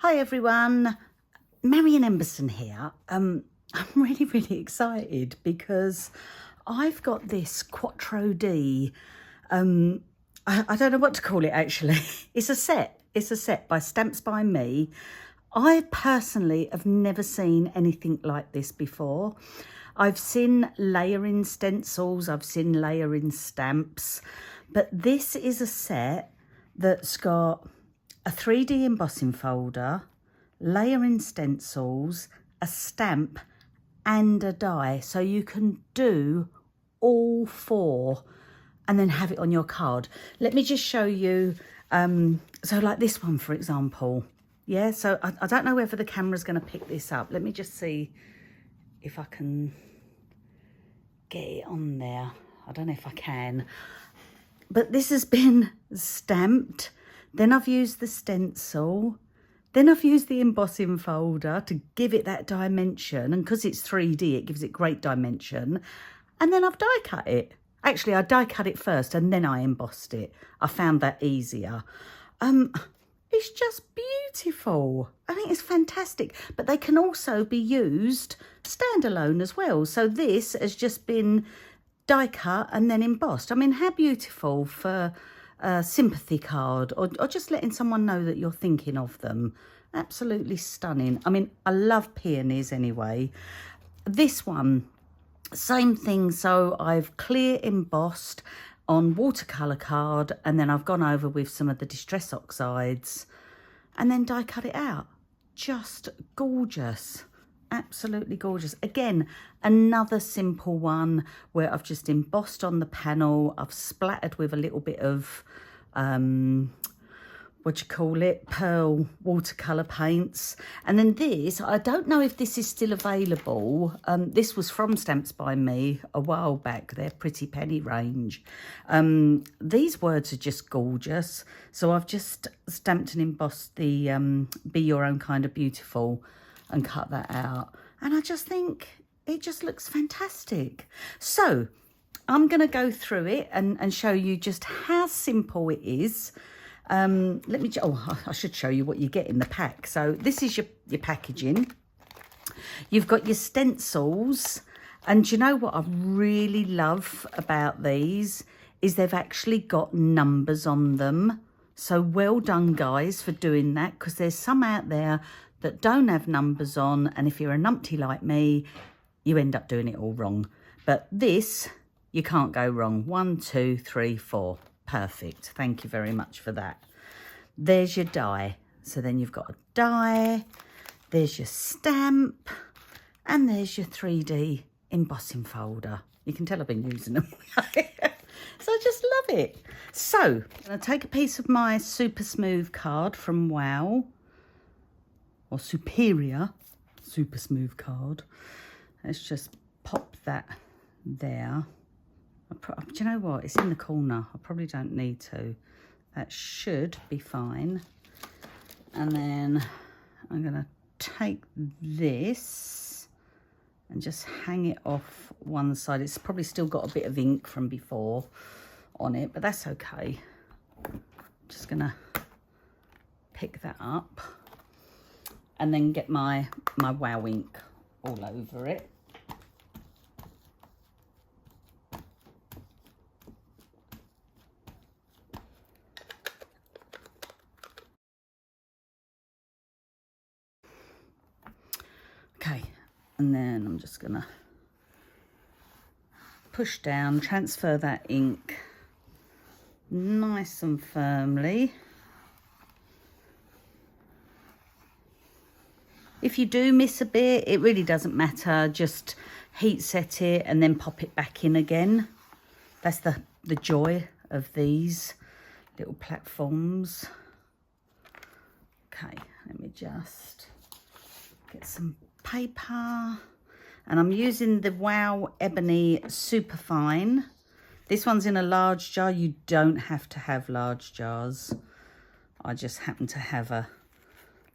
Hi everyone, Marion Emberson here. I'm really excited because I've got this Quattro D. I don't know what to call it actually. It's a set by Stamps by Me. I personally have never seen anything like this before. I've seen layering stencils, I've seen layering stamps, but this is a set that's got a 3D embossing folder, layering stencils, a stamp and a die. So you can do all four and then have it on your card. Let me just show you. So like this one, for example. Yeah, so I don't know whether the camera's going to pick this up. Let me just see if I can get it on there. I don't know if I can. But this has been stamped. Then I've used the stencil. Then I've used the embossing folder to give it that dimension. And because it's 3D, it gives it great dimension. And then I've die cut it. Actually, I die cut it first and then I embossed it. I found that easier. It's just beautiful. I think it's fantastic. But they can also be used standalone as well. So this has just been die cut and then embossed. I mean, how beautiful for a sympathy card or just letting someone know that you're thinking of them. Absolutely stunning. I mean, I love peonies anyway. This one, same thing. So I've clear embossed on watercolour card and then I've gone over with some of the Distress Oxides and then die cut it out. Just gorgeous. Absolutely gorgeous. Again, another simple one where I've just embossed on the panel. I've splattered with a little bit of, pearl watercolour paints. And then this, I don't know if this is still available. This was from Stamps by Me a while back, their Pretty Penny range. These words are just gorgeous. So I've just stamped and embossed the Be Your Own Kind of Beautiful and cut that out. And I just think it just looks fantastic. So I'm going to go through it and show you just how simple it is. I should show you what you get in the pack. So this is your packaging. You've got your stencils. And do you know what I really love about these is they've actually got numbers on them. So well done, guys, for doing that, because there's some out there that don't have numbers on, and if you're a numpty like me, you end up doing it all wrong. But this, you can't go wrong. 1, 2, 3, 4. Perfect. Thank you very much for that. There's your die. So then you've got a die, there's your stamp, and there's your 3D embossing folder. You can tell I've been using them. So I just love it. So I'm going to take a piece of my super smooth card from Wow, or Superior super smooth card. Let's just pop that there. Do you know what? It's in the corner. I probably don't need to. That should be fine. And then I'm going to take this and just hang it off one side. It's probably still got a bit of ink from before on it, but that's okay. Just going to pick that up and then get my Wow ink all over it. Okay, and then I'm just gonna push down, transfer that ink nice and firmly. If you do miss a bit, it really doesn't matter. Just heat set it and then pop it back in again. That's the joy of these little platforms. Okay, let me just get some paper. And I'm using the Wow Ebony Superfine. This one's in a large jar. You don't have to have large jars. I just happen to have a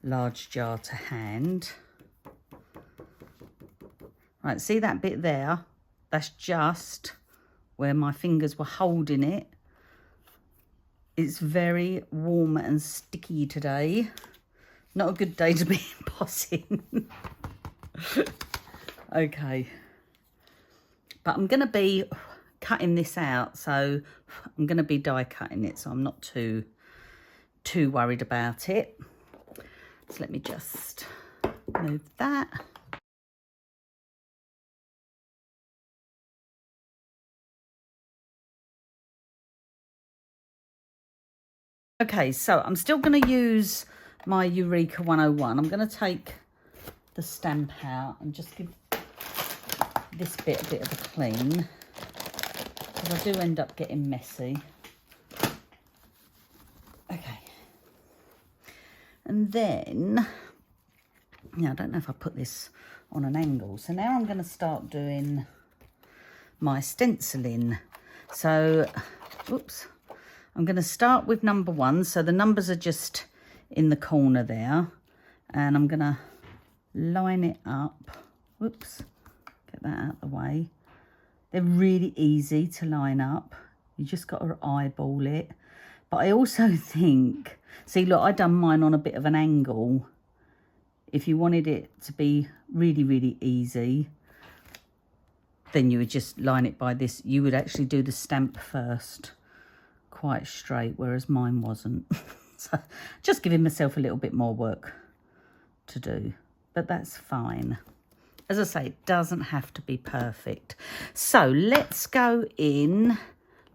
large jar to hand. Right, see that bit there? That's just where my fingers were holding it. It's very warm and sticky today. Not a good day to be embossing. Okay. But I'm going to be cutting this out, so I'm going to be die cutting it, so I'm not too worried about it. So let me just move that. Okay, so I'm still going to use my Eureka 101. I'm going to take the stamp out and just give this bit a bit of a clean, because I do end up getting messy. Okay. And then, now I don't know if I put this on an angle. So now I'm going to start doing my stenciling. So, oops. I'm going to start with number 1. So the numbers are just in the corner there. And I'm going to line it up. Whoops. Get that out of the way. They're really easy to line up. You just got to eyeball it. But I also think, see, look, I done mine on a bit of an angle. If you wanted it to be really, really easy, then you would just line it by this. You would actually do the stamp first, quite straight, whereas mine wasn't. So just giving myself a little bit more work to do, but that's fine. As I say, it doesn't have to be perfect. So let's go in.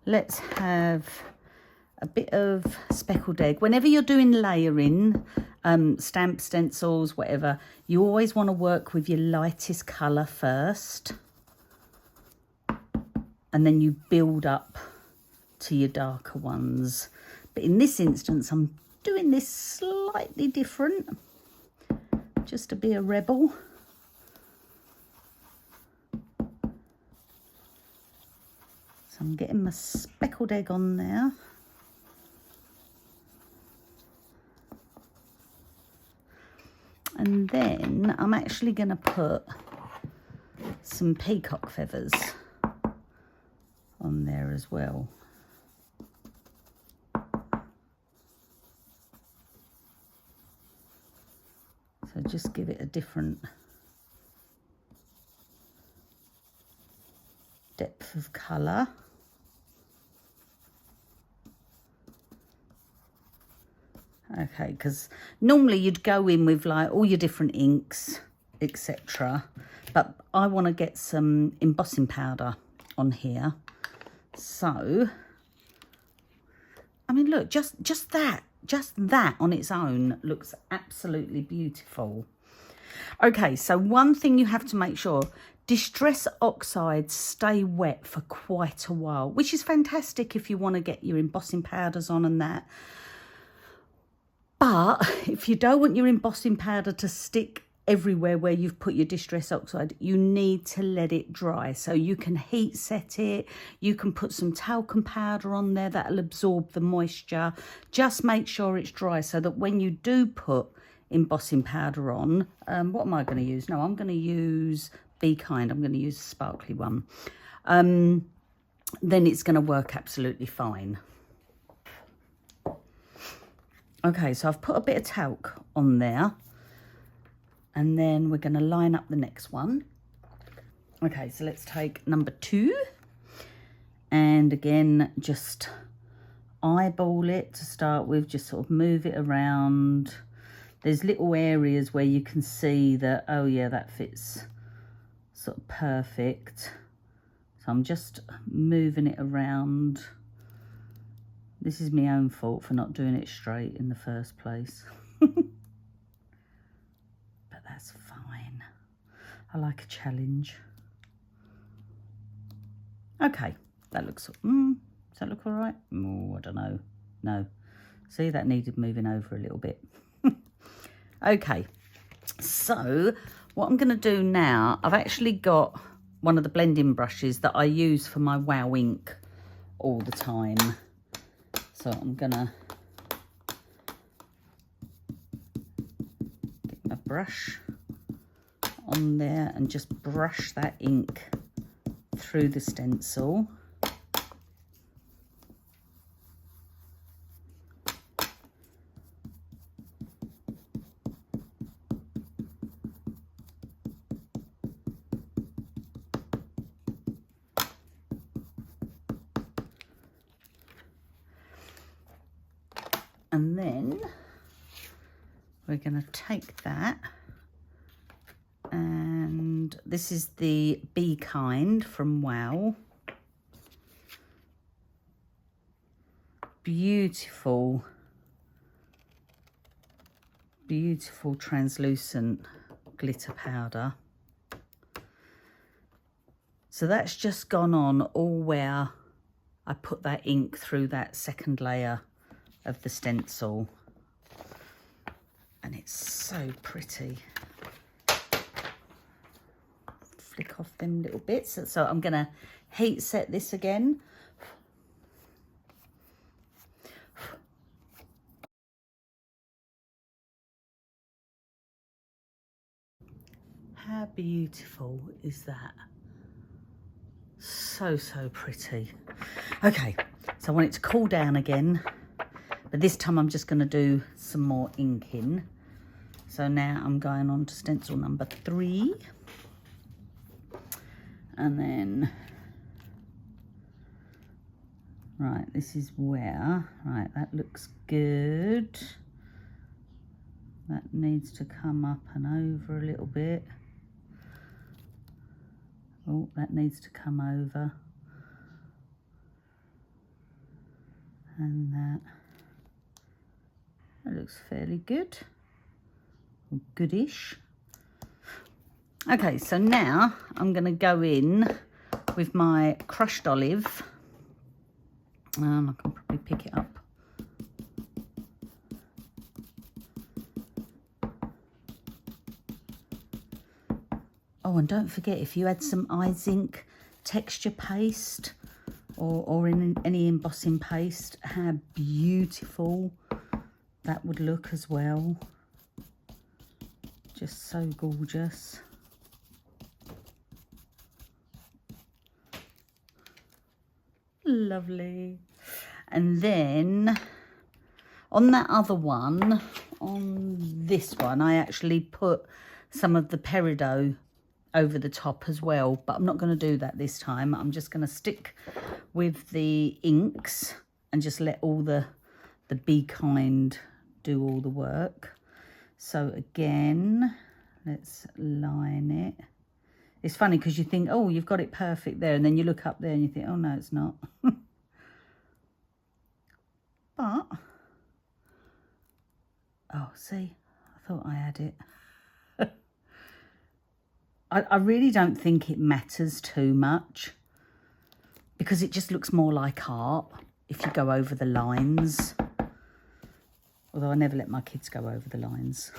Let's have a bit of speckled egg. Whenever you're doing layering, stamp, stencils, whatever, you always want to work with your lightest colour first. And then you build up to your darker ones. But in this instance, I'm doing this slightly different, just to be a rebel. So I'm getting my speckled egg on there. And then I'm actually going to put some peacock feathers on there as well. So just give it a different depth of colour. Okay, because normally you'd go in with like all your different inks, etc. But I want to get some embossing powder on here. So, I mean, look, just that on its own looks absolutely beautiful. Okay, so one thing you have to make sure, Distress Oxides stay wet for quite a while, which is fantastic if you want to get your embossing powders on and that. But if you don't want your embossing powder to stick everywhere where you've put your Distress Oxide, you need to let it dry. So you can heat set it, you can put some talcum powder on there that'll absorb the moisture. Just make sure it's dry so that when you do put embossing powder on, what am I going to use? No, I'm going to use Be Kind. I'm going to use a sparkly one. Then it's going to work absolutely fine. Okay, so I've put a bit of talc on there. And then we're going to line up the next one. Okay, so let's take number 2. And again, just eyeball it to start with. Just sort of move it around. There's little areas where you can see that, oh yeah, that fits sort of perfect. So I'm just moving it around. This is my own fault for not doing it straight in the first place. That's fine. I like a challenge. Okay, that looks, does that look all right? Oh, I don't know. No. See, that needed moving over a little bit. Okay, so what I'm going to do now, I've actually got one of the blending brushes that I use for my Wow ink all the time. So I'm going to get my brush on there and just brush that ink through the stencil. And then we're going to take that, and this is the Be Kind from Wow. Beautiful, beautiful translucent glitter powder. So that's just gone on all where I put that ink through that second layer of the stencil. And it's so pretty. Flick off them little bits. So I'm going to heat set this again. How beautiful is that? So, so pretty. Okay, so I want it to cool down again, but this time I'm just going to do some more inking. So now I'm going on to stencil number 3. And then, right, this is where, right, that looks good. That needs to come up and over a little bit. Oh, that needs to come over. And that looks fairly good. Or goodish. Okay, so now I'm going to go in with my crushed olive. I can probably pick it up. Oh, and don't forget, if you add some eye zinc texture paste or in any embossing paste, how beautiful that would look as well. Just so gorgeous. Lovely. And then on that other one, on this one, I actually put some of the Peridot over the top as well, but I'm not going to do that this time. I'm just going to stick with the inks and just let all the Be Kind do all the work. So again, let's line it. It's funny because you think, oh, you've got it perfect there, and then you look up there and you think, oh no, it's not. But, oh, see, I thought I had it. I really don't think it matters too much because it just looks more like art if you go over the lines. Although I never let my kids go over the lines.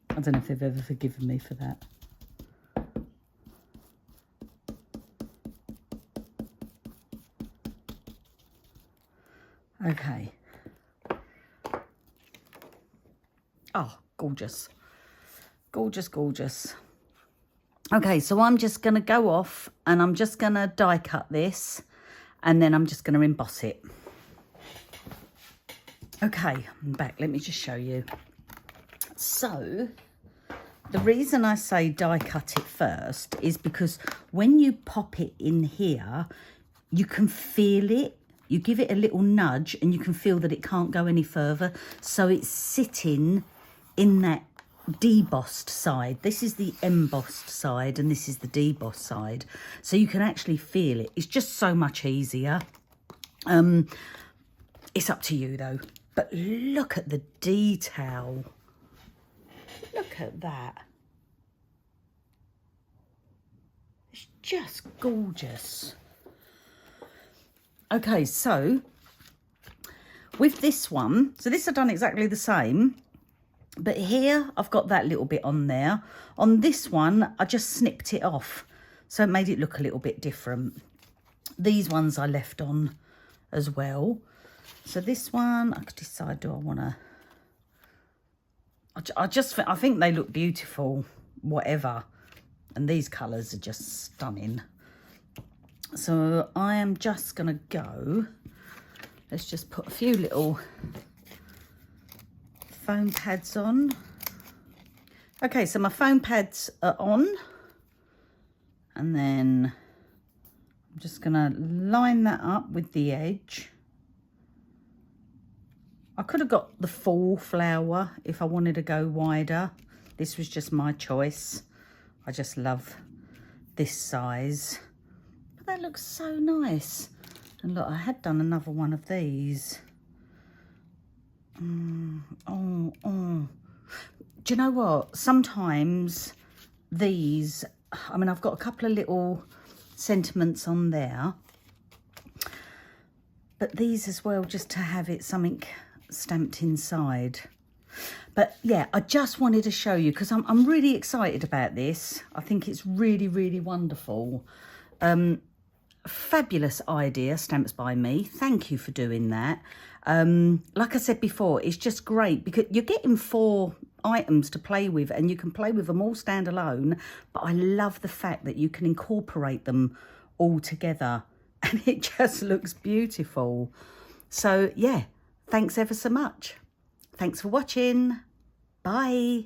I don't know if they've ever forgiven me for that. Okay. Oh, gorgeous. Gorgeous, gorgeous. Okay, so I'm just going to go off and I'm just going to die cut this and then I'm just going to emboss it. Okay, I'm back. Let me just show you. So, the reason I say die cut it first is because when you pop it in here, you can feel it. You give it a little nudge and you can feel that it can't go any further. So it's sitting in that debossed side. This is the embossed side and this is the debossed side. So you can actually feel it. It's just so much easier. It's up to you though. But look at the detail. Look at that. It's just gorgeous. Okay, so with this one, so this I've done exactly the same, but here I've got that little bit on there. On this one, I just snipped it off, so it made it look a little bit different. These ones I left on as well. So this one, I could decide, do I want to... I think they look beautiful, whatever. And these colours are just stunning. So I am just going to go, let's just put a few little foam pads on. Okay, so my foam pads are on. And then I'm just going to line that up with the edge. I could have got the full flower if I wanted to go wider. This was just my choice. I just love this size. But that looks so nice. And look, I had done another one of these. Do you know what? Sometimes these, I mean, I've got a couple of little sentiments on there. But these as well, just to have it something stamped inside. But yeah, I just wanted to show you because I'm really excited about this. I think it's really, really wonderful. Fabulous idea, Stamps by Me. Thank you for doing that. Like I said before, it's just great because you're getting 4 items to play with and you can play with them all standalone. But I love the fact that you can incorporate them all together and it just looks beautiful. So yeah, thanks ever so much. Thanks for watching. Bye.